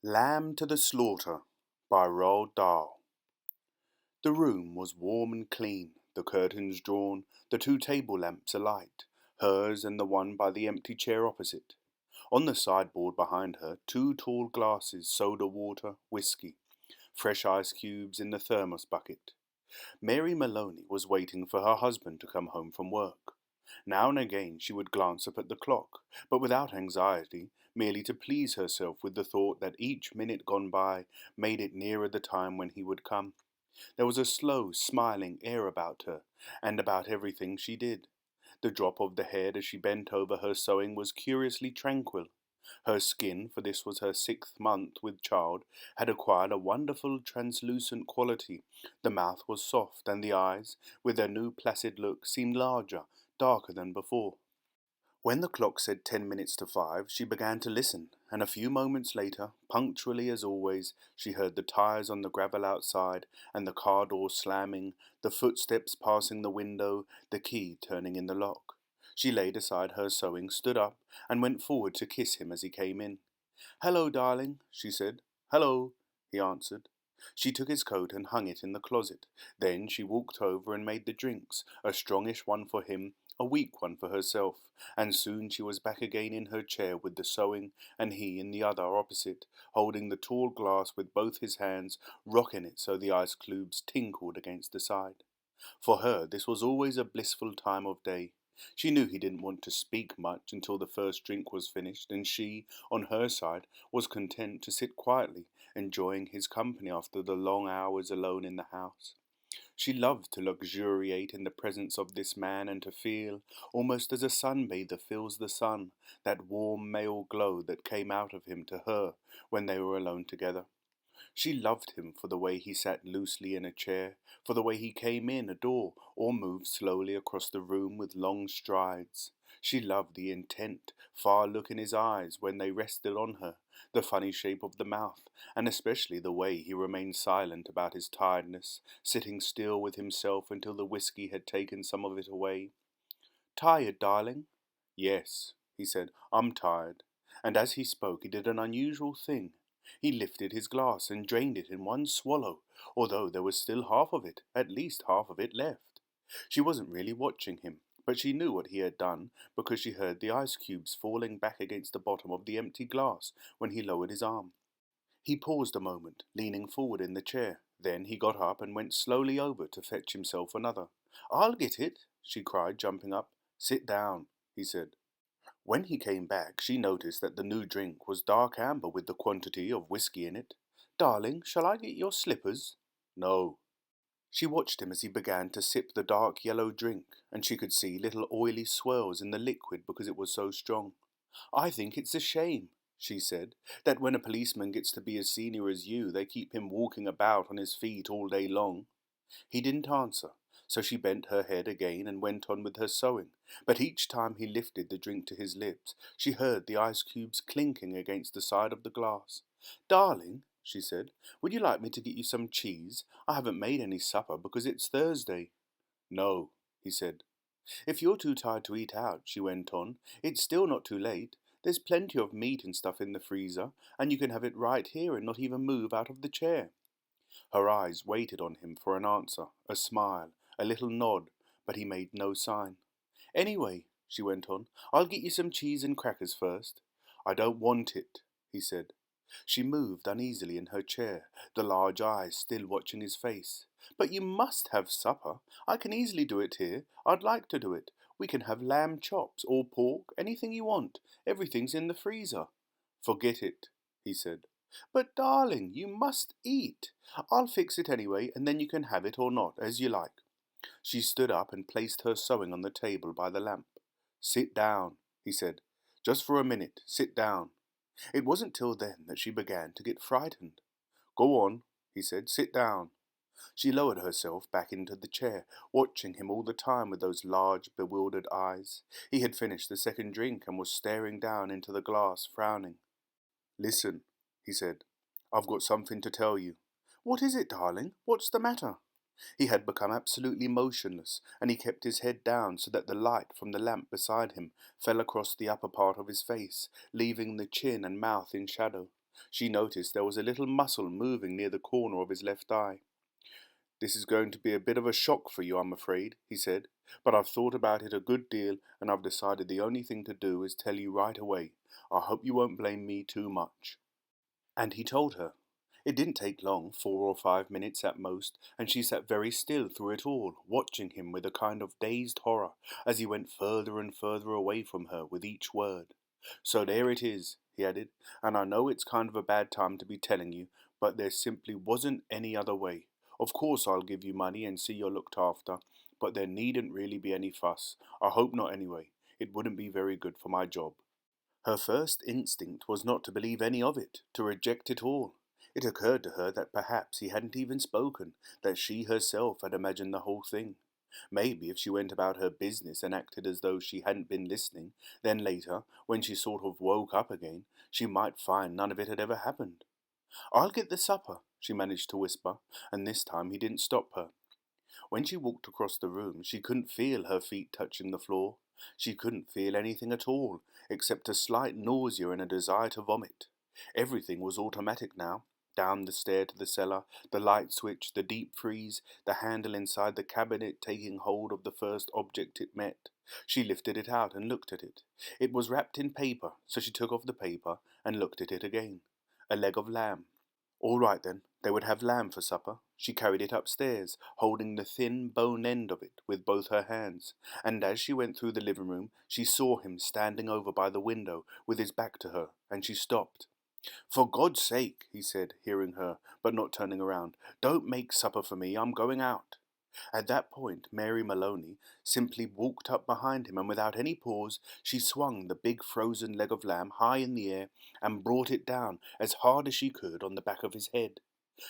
Lamb to the Slaughter by Roald Dahl. The room was warm and clean, the curtains drawn, the two table lamps alight, hers and the one by the empty chair opposite. On the sideboard behind her, two tall glasses, soda water, whiskey, fresh ice cubes in the thermos bucket. Mary Maloney was waiting for her husband to come home from work. Now and again she would glance up at the clock, but without anxiety, merely to please herself with the thought that each minute gone by made it nearer the time when he would come. There was a slow, smiling air about her, and about everything she did. The drop of the head as she bent over her sewing was curiously tranquil. Her skin, for this was her 6th month with child, had acquired a wonderful translucent quality. The mouth was soft, and the eyes, with their new placid look, seemed larger, darker than before. When the clock said 10 minutes to 5, she began to listen, and a few moments later, punctually as always, she heard the tires on the gravel outside, and the car door slamming, the footsteps passing the window, the key turning in the lock. She laid aside her sewing, stood up, and went forward to kiss him as he came in. "Hello, darling," she said. "Hello," he answered. She took his coat and hung it in the closet. Then she walked over and made the drinks, a strongish one for him, a weak one for herself, and soon she was back again in her chair with the sewing, and he in the other opposite, holding the tall glass with both his hands, rocking it so the ice cubes tinkled against the side. For her this was always a blissful time of day. She knew he didn't want to speak much until the first drink was finished, and she, on her side, was content to sit quietly, enjoying his company after the long hours alone in the house. She loved to luxuriate in the presence of this man and to feel, almost as a sunbather feels the sun, that warm male glow that came out of him to her when they were alone together. She loved him for the way he sat loosely in a chair, for the way he came in a door or moved slowly across the room with long strides. She loved the intent, far look in his eyes when they rested on her, the funny shape of the mouth, and especially the way he remained silent about his tiredness, sitting still with himself until the whiskey had taken some of it away. "Tired, darling?" "Yes," he said, "I'm tired." And as he spoke he did an unusual thing. He lifted his glass and drained it in one swallow, although there was still half of it, at least half of it left. She wasn't really watching him, but she knew what he had done because she heard the ice cubes falling back against the bottom of the empty glass when he lowered his arm. He paused a moment, leaning forward in the chair. Then he got up and went slowly over to fetch himself another. "I'll get it," she cried, jumping up. "Sit down," he said. When he came back, she noticed that the new drink was dark amber with the quantity of whiskey in it. "Darling, shall I get your slippers?" "No." She watched him as he began to sip the dark yellow drink, and she could see little oily swirls in the liquid because it was so strong. "I think it's a shame," she said, "that when a policeman gets to be as senior as you, they keep him walking about on his feet all day long." He didn't answer, so she bent her head again and went on with her sewing, but each time he lifted the drink to his lips, she heard the ice cubes clinking against the side of the glass. "Darling," she said, "would you like me to get you some cheese? I haven't made any supper because it's Thursday." "No," he said. "If you're too tired to eat out," she went on, "it's still not too late. There's plenty of meat and stuff in the freezer, and you can have it right here and not even move out of the chair." Her eyes waited on him for an answer, a smile, a little nod, but he made no sign. "Anyway," she went on, "I'll get you some cheese and crackers first." "I don't want it," he said. She moved uneasily in her chair, the large eyes still watching his face. "But you must have supper. I can easily do it here. I'd like to do it. We can have lamb chops, or pork, anything you want. Everything's in the freezer." "Forget it," he said. "But darling, you must eat. I'll fix it anyway, and then you can have it or not, as you like." She stood up and placed her sewing on the table by the lamp. "Sit down," he said. "Just for a minute, sit down." It wasn't till then that she began to get frightened. "Go on," he said, "sit down." She lowered herself back into the chair, watching him all the time with those large, bewildered eyes. He had finished the second drink and was staring down into the glass, frowning. "Listen," he said, "I've got something to tell you." "What is it, darling? What's the matter?" He had become absolutely motionless, and he kept his head down so that the light from the lamp beside him fell across the upper part of his face, leaving the chin and mouth in shadow. She noticed there was a little muscle moving near the corner of his left eye. "This is going to be a bit of a shock for you, I'm afraid," he said, "but I've thought about it a good deal and I've decided the only thing to do is tell you right away. I hope you won't blame me too much." And he told her. It didn't take long, 4 or 5 minutes at most, and she sat very still through it all, watching him with a kind of dazed horror as he went further and further away from her with each word. "So there it is," he added, "and I know it's kind of a bad time to be telling you, but there simply wasn't any other way. Of course I'll give you money and see you're looked after, but there needn't really be any fuss. I hope not anyway. It wouldn't be very good for my job." Her first instinct was not to believe any of it, to reject it all. It occurred to her that perhaps he hadn't even spoken, that she herself had imagined the whole thing. Maybe if she went about her business and acted as though she hadn't been listening, then later, when she sort of woke up again, she might find none of it had ever happened. "I'll get the supper," she managed to whisper, and this time he didn't stop her. When she walked across the room, she couldn't feel her feet touching the floor. She couldn't feel anything at all, except a slight nausea and a desire to vomit. Everything was automatic now. Down the stair to the cellar, the light switch, the deep freeze, the handle inside the cabinet taking hold of the first object it met. She lifted it out and looked at it. It was wrapped in paper, so she took off the paper and looked at it again. A leg of lamb. All right then, they would have lamb for supper. She carried it upstairs, holding the thin bone end of it with both her hands, and as she went through the living room, she saw him standing over by the window with his back to her, and she stopped. "For God's sake," he said, hearing her, but not turning around, "don't make supper for me, I'm going out." At that point, Mary Maloney simply walked up behind him, and without any pause, she swung the big frozen leg of lamb high in the air and brought it down as hard as she could on the back of his head.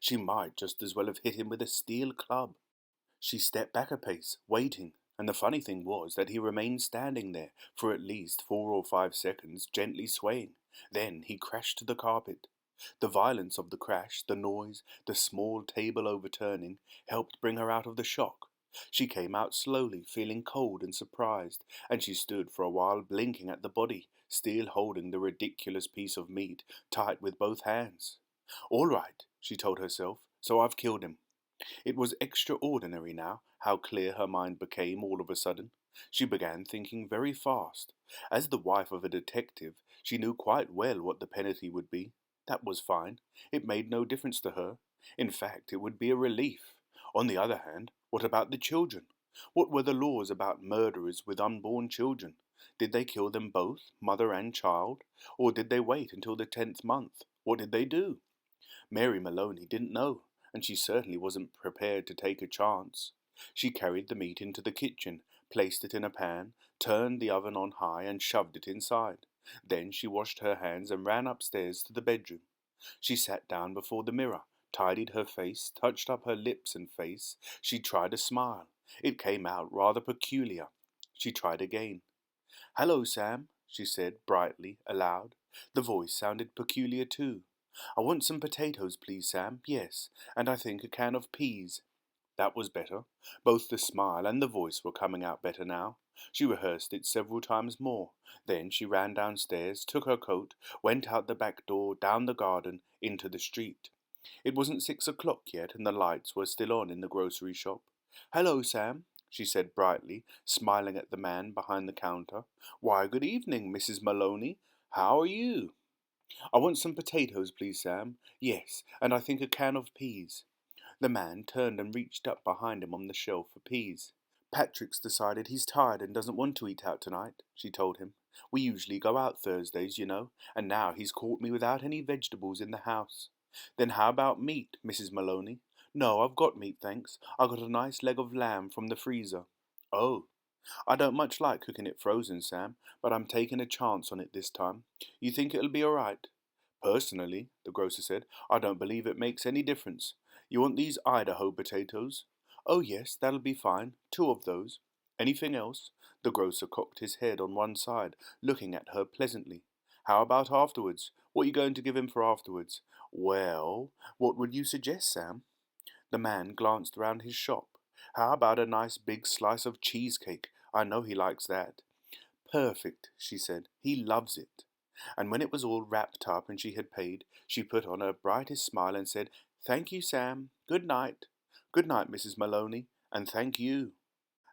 She might just as well have hit him with a steel club. She stepped back a pace, waiting, and the funny thing was that he remained standing there for at least 4 or 5 seconds, gently swaying. Then he crashed to the carpet. The violence of the crash, the noise, the small table overturning, helped bring her out of the shock. She came out slowly, feeling cold and surprised, and she stood for a while blinking at the body, still holding the ridiculous piece of meat tight with both hands. "All right," she told herself, "so I've killed him." It was extraordinary now how clear her mind became all of a sudden. She began thinking very fast. As the wife of a detective, she knew quite well what the penalty would be. That was fine. It made no difference to her. In fact, it would be a relief. On the other hand, what about the children? What were the laws about murderers with unborn children? Did they kill them both, mother and child? Or did they wait until the 10th month? What did they do? Mary Maloney didn't know, and she certainly wasn't prepared to take a chance. She carried the meat into the kitchen, placed it in a pan, turned the oven on high, and shoved it inside. Then she washed her hands and ran upstairs to the bedroom. She sat down before the mirror, tidied her face, touched up her lips and face. She tried a smile. It came out rather peculiar. She tried again. "Hello, Sam," she said brightly, aloud. The voice sounded peculiar too. "I want some potatoes, please, Sam. Yes, and I think a can of peas." That was better. Both the smile and the voice were coming out better now. She rehearsed it several times more. Then she ran downstairs, took her coat, went out the back door, down the garden, into the street. It wasn't 6 o'clock yet, and the lights were still on in the grocery shop. "Hello, Sam," she said brightly, smiling at the man behind the counter. "Why, good evening, Mrs. Maloney. How are you?" "I want some potatoes, please, Sam. Yes, and I think a can of peas." The man turned and reached up behind him on the shelf for peas. "Patrick's decided he's tired and doesn't want to eat out tonight," she told him. "We usually go out Thursdays, you know, and now he's caught me without any vegetables in the house." "Then how about meat, Mrs. Maloney?" "No, I've got meat, thanks. I got a nice leg of lamb from the freezer." "Oh." "I don't much like cooking it frozen, Sam, but I'm taking a chance on it this time. You think it'll be all right?" "Personally," the grocer said, "I don't believe it makes any difference. You want these Idaho potatoes?" "Oh yes, that'll be fine. 2 of those." "Anything else?" The grocer cocked his head on one side, looking at her pleasantly. "How about afterwards? What are you going to give him for afterwards?" "Well, what would you suggest, Sam?" The man glanced round his shop. "How about a nice big slice of cheesecake? I know he likes that." "Perfect," she said. "He loves it." And when it was all wrapped up and she had paid, she put on her brightest smile and said, "Thank you, Sam. Good night. Good night, Mrs. Maloney, and thank you."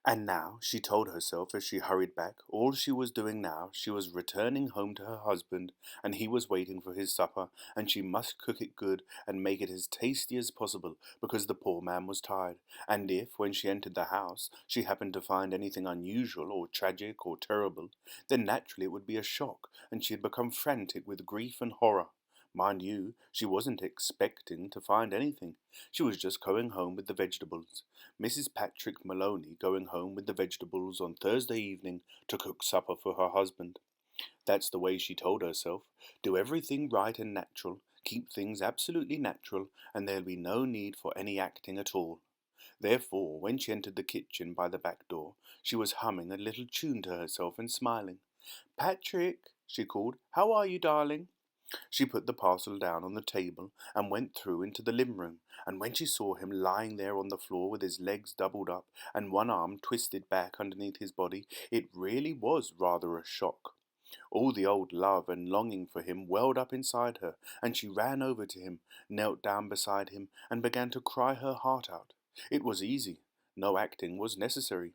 And now, she told herself as she hurried back, all she was doing now, she was returning home to her husband, and he was waiting for his supper, and she must cook it good and make it as tasty as possible, because the poor man was tired. And if, when she entered the house, she happened to find anything unusual or tragic or terrible, then naturally it would be a shock, and she'd become frantic with grief and horror. Mind you, she wasn't expecting to find anything. She was just going home with the vegetables. Mrs. Patrick Maloney going home with the vegetables on Thursday evening to cook supper for her husband. That's the way she told herself. Do everything right and natural, keep things absolutely natural, and there'll be no need for any acting at all. Therefore, when she entered the kitchen by the back door, she was humming a little tune to herself and smiling. "Patrick," she called, "how are you, darling?" She put the parcel down on the table and went through into the living room, and when she saw him lying there on the floor with his legs doubled up and one arm twisted back underneath his body, it really was rather a shock. All the old love and longing for him welled up inside her, and she ran over to him, knelt down beside him, and began to cry her heart out. It was easy. No acting was necessary.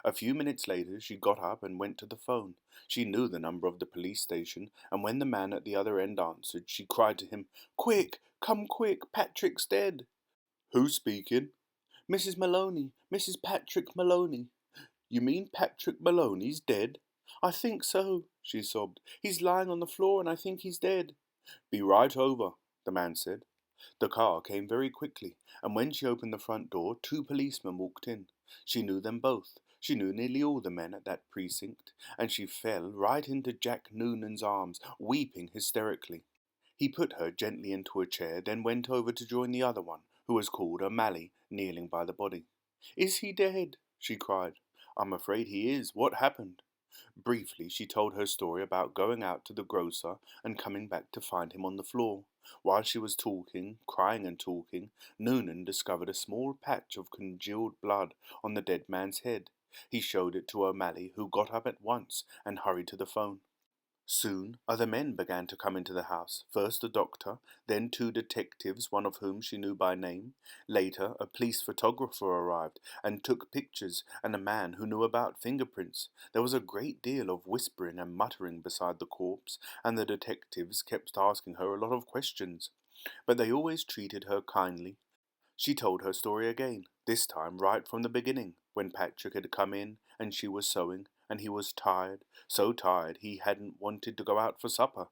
A few minutes later she got up and went to the phone. She knew the number of the police station, and when the man at the other end answered, she cried to him, "Quick! Come quick! Patrick's dead!" "Who's speaking?" "Mrs. Maloney, Mrs. Patrick Maloney." "You mean Patrick Maloney's dead?" "I think so," she sobbed. "He's lying on the floor and I think he's dead." "Be right over," the man said. The car came very quickly, and when she opened the front door, two policemen walked in. She knew them both. She knew nearly all the men at that precinct, and she fell right into Jack Noonan's arms, weeping hysterically. He put her gently into a chair, then went over to join the other one, who was called O'Malley, kneeling by the body. "Is he dead?" she cried. "I'm afraid he is. What happened?" Briefly, she told her story about going out to the grocer and coming back to find him on the floor. While she was talking, crying and talking, Noonan discovered a small patch of congealed blood on the dead man's head. He showed it to O'Malley, who got up at once and hurried to the phone. Soon other men began to come into the house, first a doctor, then two detectives, one of whom she knew by name. Later a police photographer arrived and took pictures, and a man who knew about fingerprints. There was a great deal of whispering and muttering beside the corpse, and the detectives kept asking her a lot of questions. But they always treated her kindly. She told her story again, this time right from the beginning, when Patrick had come in and she was sewing, and he was tired, so tired he hadn't wanted to go out for supper.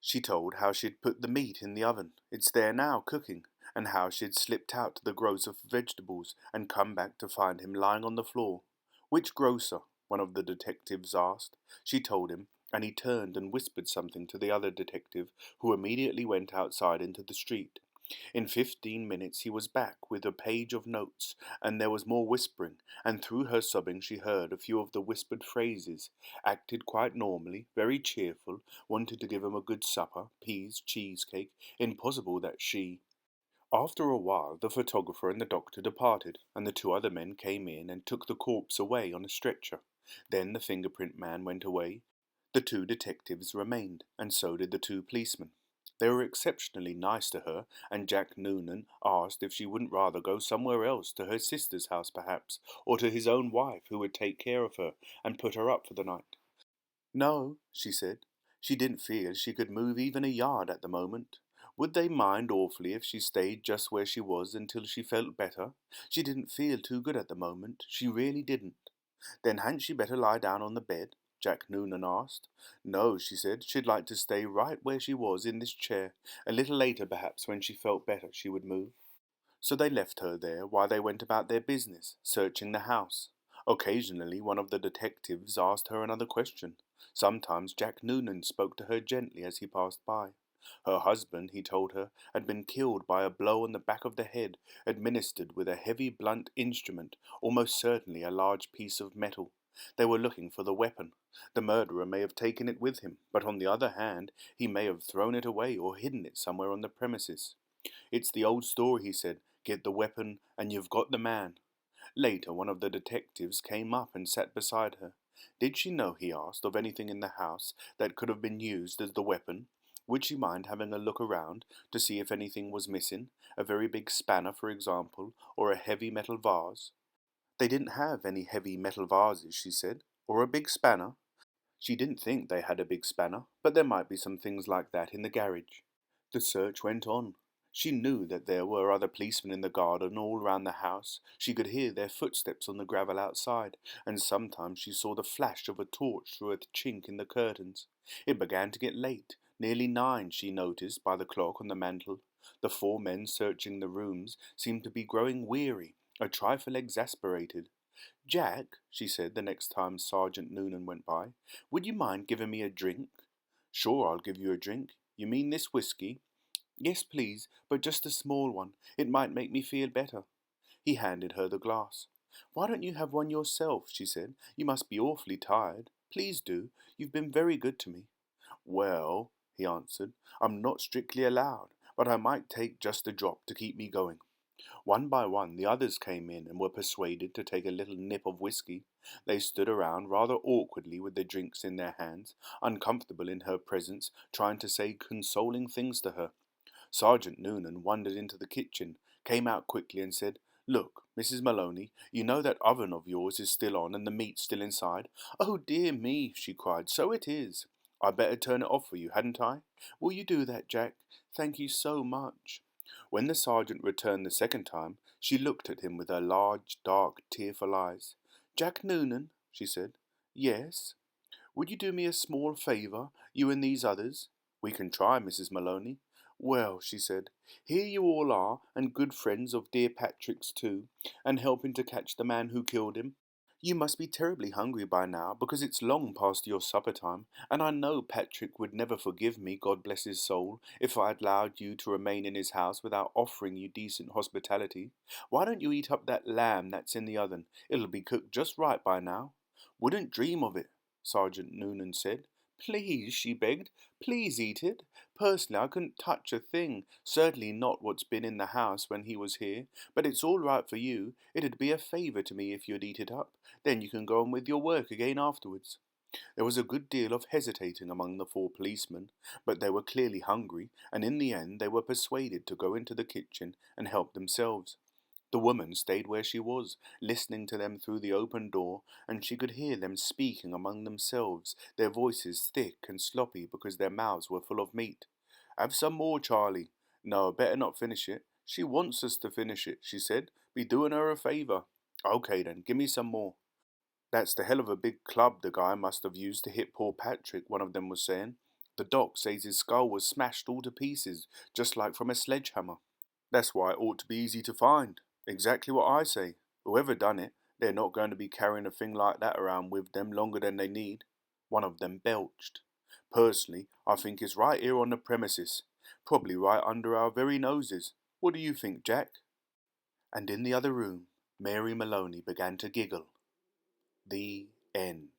She told how she'd put the meat in the oven, it's there now cooking, and how she'd slipped out to the grocer for vegetables and come back to find him lying on the floor. "Which grocer?" one of the detectives asked. She told him, and he turned and whispered something to the other detective, who immediately went outside into the street. In 15 minutes he was back with a page of notes, and there was more whispering, and through her sobbing she heard a few of the whispered phrases. Acted quite normally, very cheerful, wanted to give him a good supper, peas, cheesecake, impossible that she... After a while the photographer and the doctor departed, and the two other men came in and took the corpse away on a stretcher. Then the fingerprint man went away. The two detectives remained, and so did the two policemen. They were exceptionally nice to her, and Jack Noonan asked if she wouldn't rather go somewhere else, to her sister's house perhaps, or to his own wife, who would take care of her and put her up for the night. No, she said. She didn't feel she could move even a yard at the moment. Would they mind awfully if she stayed just where she was until she felt better? She didn't feel too good at the moment. She really didn't. Then hadn't she better lie down on the bed? Jack Noonan asked. No, she said, she'd like to stay right where she was in this chair. A little later, perhaps, when she felt better, she would move. So they left her there while they went about their business, searching the house. Occasionally one of the detectives asked her another question. Sometimes Jack Noonan spoke to her gently as he passed by. Her husband, he told her, had been killed by a blow on the back of the head, administered with a heavy blunt instrument, almost certainly a large piece of metal. They were looking for the weapon. The murderer may have taken it with him, but on the other hand, he may have thrown it away or hidden it somewhere on the premises. It's the old story, he said. Get the weapon, and you've got the man. Later, one of the detectives came up and sat beside her. Did she know, he asked, of anything in the house that could have been used as the weapon? Would she mind having a look around to see if anything was missing? A very big spanner, for example, or a heavy metal vase? They didn't have any heavy metal vases, she said, or a big spanner. She didn't think they had a big spanner, but there might be some things like that in the garage. The search went on. She knew that there were other policemen in the garden all round the house. She could hear their footsteps on the gravel outside, and sometimes she saw the flash of a torch through a chink in the curtains. It began to get late, nearly 9, she noticed by the clock on the mantel. The 4 men searching the rooms seemed to be growing weary, a trifle exasperated. "Jack," she said the next time Sergeant Noonan went by, "would you mind giving me a drink?" "Sure, I'll give you a drink. You mean this whiskey?" "Yes, please, but just a small one. It might make me feel better." He handed her the glass. "Why don't you have one yourself?" she said. "You must be awfully tired. Please do. You've been very good to me." "Well," he answered, "I'm not strictly allowed, but I might take just a drop to keep me going." One by one the others came in and were persuaded to take a little nip of whiskey. They stood around rather awkwardly with their drinks in their hands, uncomfortable in her presence, trying to say consoling things to her. Sergeant Noonan wandered into the kitchen, came out quickly and said, "Look, Mrs. Maloney, you know that oven of yours is still on and the meat's still inside." "Oh, dear me," she cried, "so it is. I'd better turn it off for you, hadn't I?" "Will you do that, Jack? Thank you so much." When the sergeant returned the second time, she looked at him with her large, dark, tearful eyes. "Jack Noonan," she said. "Yes?" "Would you do me a small favour, you and these others?" "We can try, Mrs. Maloney." "Well," she said, "here you all are, and good friends of dear Patrick's too, and helping to catch the man who killed him. You must be terribly hungry by now, because it's long past your supper time, and I know Patrick would never forgive me, God bless his soul, if I had allowed you to remain in his house without offering you decent hospitality. Why don't you eat up that lamb that's in the oven? It'll be cooked just right by now." "Wouldn't dream of it," Sergeant Noonan said. "Please," she begged, "please eat it. Personally, I couldn't touch a thing, certainly not what's been in the house when he was here, but it's all right for you. It'd be a favour to me if you'd eat it up. Then you can go on with your work again afterwards." There was a good deal of hesitating among the 4 policemen, but they were clearly hungry, and in the end they were persuaded to go into the kitchen and help themselves. The woman stayed where she was, listening to them through the open door, and she could hear them speaking among themselves, their voices thick and sloppy because their mouths were full of meat. "Have some more, Charlie." "No, better not finish it." "She wants us to finish it," she said. "Be doing her a favour." "Okay then, give me some more." "That's the hell of a big club the guy must have used to hit poor Patrick," one of them was saying. "The doc says his skull was smashed all to pieces, just like from a sledgehammer." "That's why it ought to be easy to find." "Exactly what I say. Whoever done it, they're not going to be carrying a thing like that around with them longer than they need." One of them belched. "Personally, I think it's right here on the premises. Probably right under our very noses. What do you think, Jack?" And in the other room, Mary Maloney began to giggle. The end.